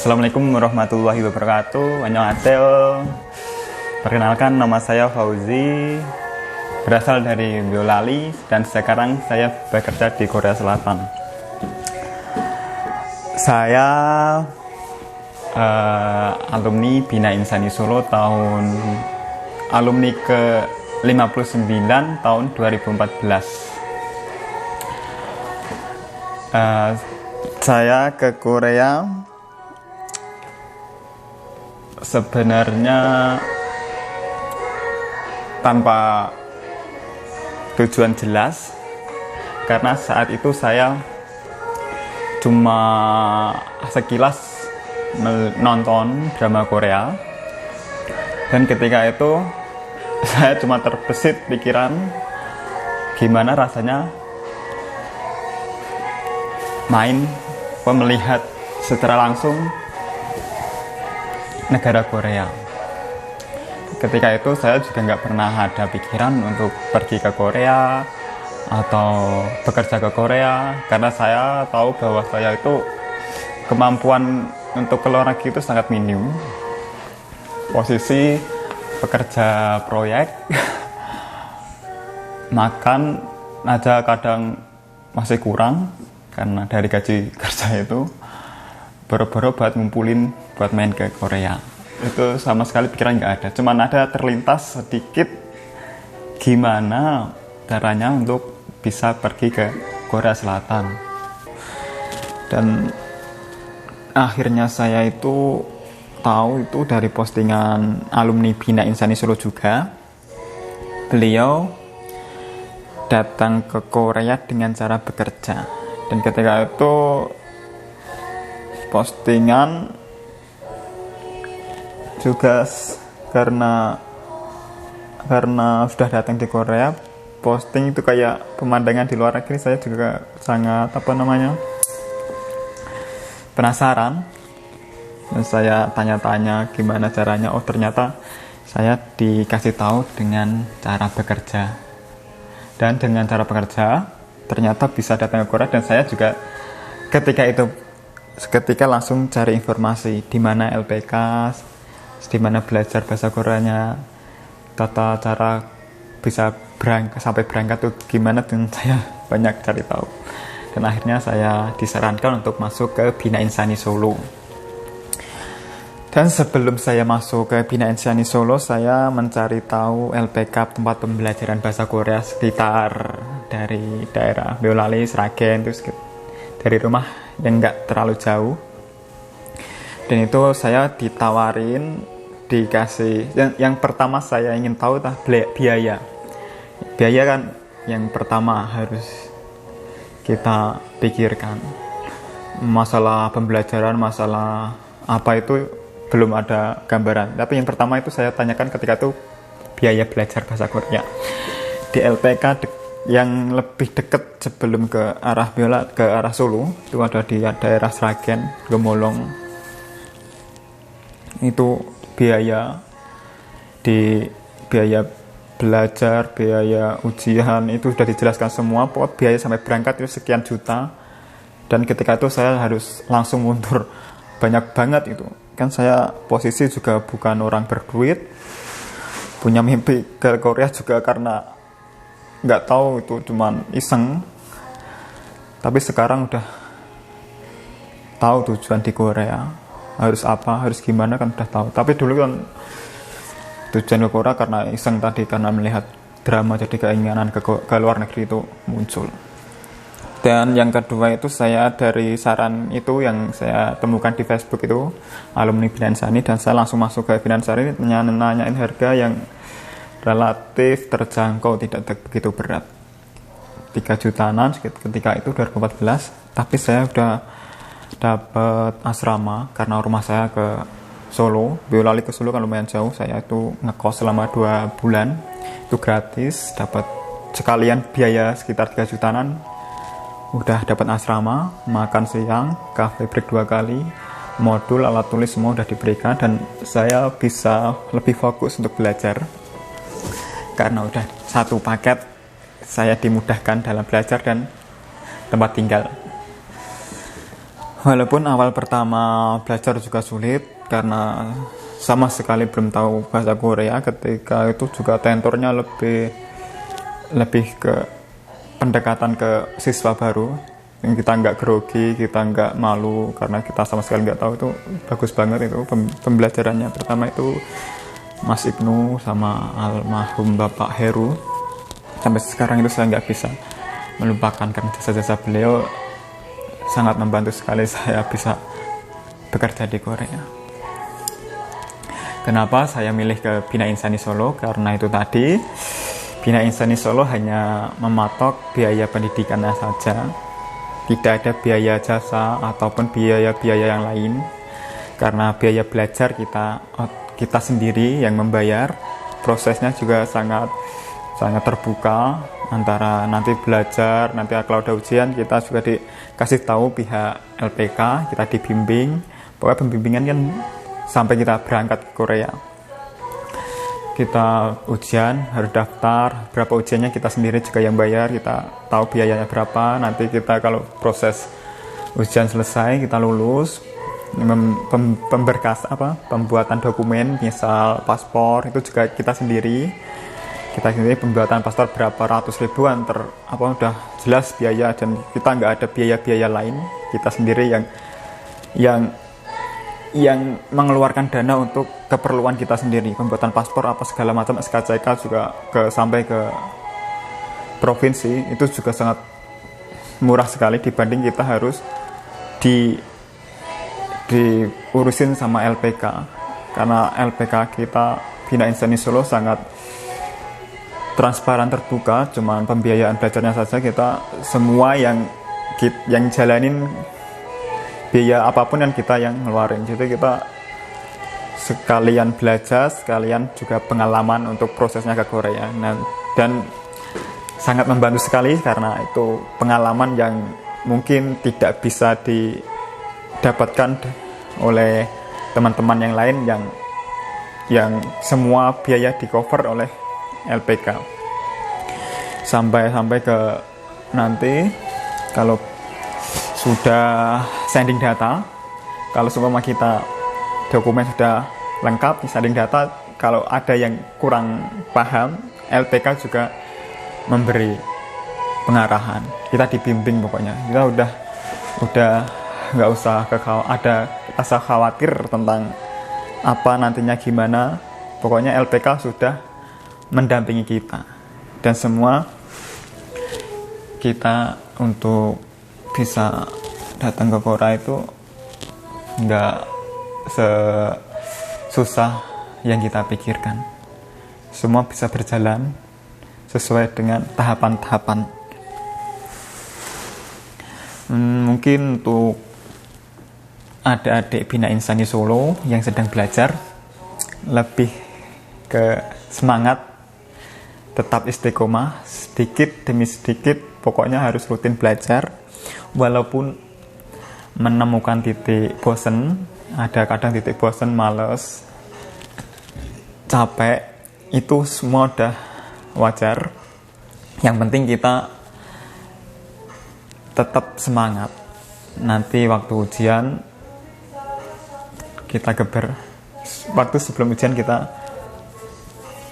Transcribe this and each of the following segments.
Assalamualaikum warahmatullahi wabarakatuh. Annyeonghaseyo. Perkenalkan, nama saya Fauzi, berasal dari Boyolali dan sekarang saya bekerja di Korea Selatan. Saya alumni Bina Insani Solo alumni ke 59 tahun 2014. Saya ke Korea sebenarnya tanpa tujuan jelas, karena saat itu saya cuma sekilas menonton drama Korea, dan ketika itu saya cuma terbesit pikiran gimana rasanya melihat secara langsung negara Korea. Ketika itu saya juga nggak pernah ada pikiran untuk pergi ke Korea atau bekerja ke Korea, karena saya tahu bahwa saya itu kemampuan untuk keluar negeri itu sangat minim. Posisi pekerja proyek makan aja kadang masih kurang karena dari gaji kerja itu, boro-boro buat ngumpulin buat main ke Korea. Itu sama sekali pikiran nggak ada, cuman ada terlintas sedikit gimana caranya untuk bisa pergi ke Korea Selatan. Dan akhirnya saya itu tahu itu dari postingan alumni Bina Insani Solo juga. Beliau datang ke Korea dengan cara bekerja. Dan ketika itu postingan juga karena sudah datang di Korea, posting itu kayak pemandangan di luar negeri, saya juga sangat penasaran. Dan saya tanya-tanya gimana caranya. Oh, ternyata saya dikasih tahu dengan cara bekerja. Dan dengan cara bekerja ternyata bisa datang ke Korea, dan saya juga ketika langsung cari informasi di mana LPK, di mana belajar bahasa Koreanya, tata cara bisa sampai berangkat tuh gimana, dan saya banyak cari tahu. Dan akhirnya saya disarankan untuk masuk ke Bina Insani Solo. Dan sebelum saya masuk ke Bina Insani Solo, saya mencari tahu LPK, tempat pembelajaran bahasa Korea sekitar dari daerah Boyolali, Sragen, terus dari rumah yang nggak terlalu jauh. Dan itu saya ditawarin, dikasih, yang pertama saya ingin tahu biaya kan yang pertama harus kita pikirkan. Masalah pembelajaran, masalah apa itu belum ada gambaran, tapi yang pertama itu saya tanyakan ketika itu biaya belajar bahasa Korea. Di LPK yang lebih dekat sebelum ke arah Solo itu ada di daerah Sragen, Gemolong. Itu biaya belajar, biaya ujian itu sudah dijelaskan semua. Pokoknya biaya sampai berangkat itu sekian juta. Dan ketika itu saya harus langsung mundur banyak banget itu. Kan saya posisi juga bukan orang berduit, punya mimpi ke Korea juga karena nggak tahu, itu cuman iseng. Tapi sekarang udah tahu tujuan di Korea harus apa, harus gimana, kan udah tahu. Tapi dulu kan tujuan ke Korea karena iseng tadi, karena melihat drama, jadi keinginan ke luar negeri itu muncul. Dan yang kedua itu saya dari saran itu yang saya temukan di Facebook itu, alumni Bina Insani, dan saya langsung masuk ke Bina Insani, nanyain harga yang relatif terjangkau, tidak begitu berat, 3 jutaan ketika itu 2014. Tapi saya udah dapat asrama karena rumah saya ke Solo, Boyolali ke Solo kan lumayan jauh. Saya itu ngekos selama 2 bulan, itu gratis, dapat sekalian biaya sekitar 3 jutaan. Udah dapat asrama, makan siang, cafe break 2 kali, modul, alat tulis semua udah diberikan, dan saya bisa lebih fokus untuk belajar karena udah satu paket. Saya dimudahkan dalam belajar dan tempat tinggal. Walaupun awal pertama belajar juga sulit karena sama sekali belum tahu bahasa Korea, ketika itu juga tentornya lebih ke pendekatan ke siswa baru, yang kita nggak grogi, kita nggak malu karena kita sama sekali nggak tahu. Itu bagus banget itu pembelajarannya. Pertama itu Mas Ibnu sama almarhum Bapak Heru, sampai sekarang itu saya nggak bisa melupakan karena jasa-jasa beliau sangat membantu sekali saya bisa bekerja di Korea. Kenapa saya milih ke Bina Insani Solo? Karena itu tadi, Bina Insani Solo hanya mematok biaya pendidikannya saja, tidak ada biaya jasa ataupun biaya-biaya yang lain. Karena biaya belajar kita sendiri yang membayar, prosesnya juga sangat terbuka. Antara nanti belajar, nanti kalau ada ujian kita juga dikasih tahu pihak LPK, kita dibimbing. Pokoknya pembimbingan kan sampai kita berangkat ke Korea. Kita ujian, harus daftar, berapa ujiannya kita sendiri juga yang bayar, kita tahu biayanya berapa. Nanti kita kalau proses ujian selesai, kita lulus, pembuatan dokumen, misal paspor, itu juga kita sendiri pembuatan paspor berapa ratus ribuan udah jelas biaya, dan kita nggak ada biaya-biaya lain, kita sendiri yang mengeluarkan dana untuk keperluan kita sendiri, pembuatan paspor apa segala macam, SKCK juga sampai ke provinsi, itu juga sangat murah sekali dibanding kita harus diurusin sama LPK. Karena LPK kita Bina Insani Solo sangat transparan, terbuka, cuman pembiayaan belajarnya saja kita semua yang jalanin, biaya apapun yang kita yang ngeluarin. Jadi kita sekalian belajar, sekalian juga pengalaman untuk prosesnya ke Korea. Dan sangat membantu sekali karena itu pengalaman yang mungkin tidak bisa didapatkan oleh teman-teman yang lain yang semua biaya di cover oleh LPK. Sampai ke nanti kalau sudah sending data, kalau semua kita dokumen sudah lengkap di sending data, kalau ada yang kurang paham, LPK juga memberi pengarahan, kita dibimbing. Pokoknya kita udah nggak usah ada rasa khawatir tentang apa nantinya gimana. Pokoknya LPK sudah mendampingi kita, dan semua kita untuk bisa datang ke Korea itu nggak sesusah yang kita pikirkan. Semua bisa berjalan sesuai dengan tahapan-tahapan. Mungkin untuk adik-adik Bina Insani Solo yang sedang belajar, lebih ke semangat, tetap istiqomah, sedikit demi sedikit, pokoknya harus rutin belajar. Walaupun menemukan titik bosen, ada kadang titik bosen, males, capek, itu semua udah wajar. Yang penting kita tetap semangat. Nanti waktu ujian kita waktu sebelum ujian kita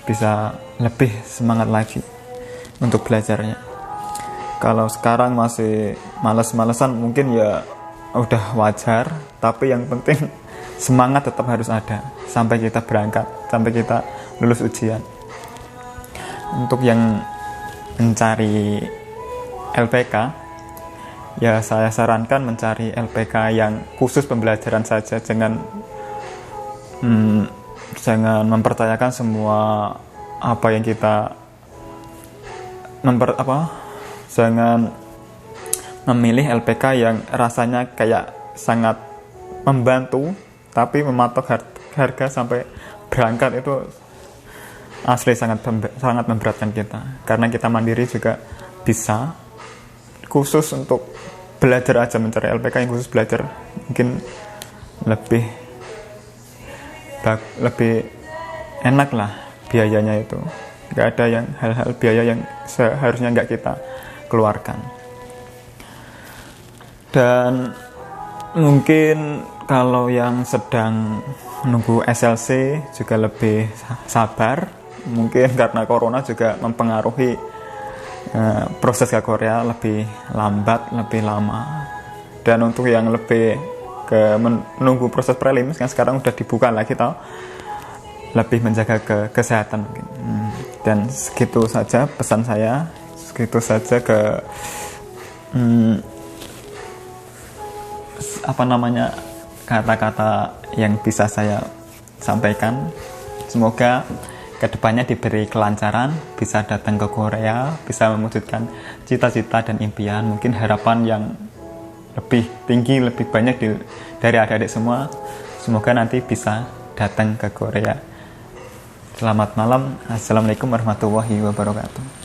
bisa lebih semangat lagi untuk belajarnya. Kalau sekarang masih males-malesan mungkin ya udah wajar, tapi yang penting semangat tetap harus ada sampai kita berangkat, sampai kita lulus ujian. Untuk yang mencari LPK, ya saya sarankan mencari LPK yang khusus pembelajaran saja, jangan mempercayakan semua apa yang kita jangan memilih LPK yang rasanya kayak sangat membantu tapi mematok harga sampai berangkat. Itu asli sangat memberatkan kita, karena kita mandiri juga bisa. Khusus untuk belajar aja, mencari LPK yang khusus belajar mungkin lebih enak lah biayanya. Itu nggak ada yang hal-hal biaya yang seharusnya nggak kita keluarkan. Dan Mungkin kalau yang sedang menunggu SLC juga lebih sabar. Mungkin karena corona juga mempengaruhi proses ke Korea lebih lambat, lebih lama. Dan untuk yang lebih menunggu proses prelims kan sekarang udah dibuka lagi tau, lebih menjaga kesehatan mungkin. Dan segitu saja pesan saya, segitu saja kata-kata yang bisa saya sampaikan. Semoga kedepannya diberi kelancaran, bisa datang ke Korea, bisa mewujudkan cita-cita dan impian, mungkin harapan yang lebih tinggi, lebih banyak dari adik-adik semua. Semoga nanti bisa datang ke Korea. Selamat malam. Assalamualaikum warahmatullahi wabarakatuh.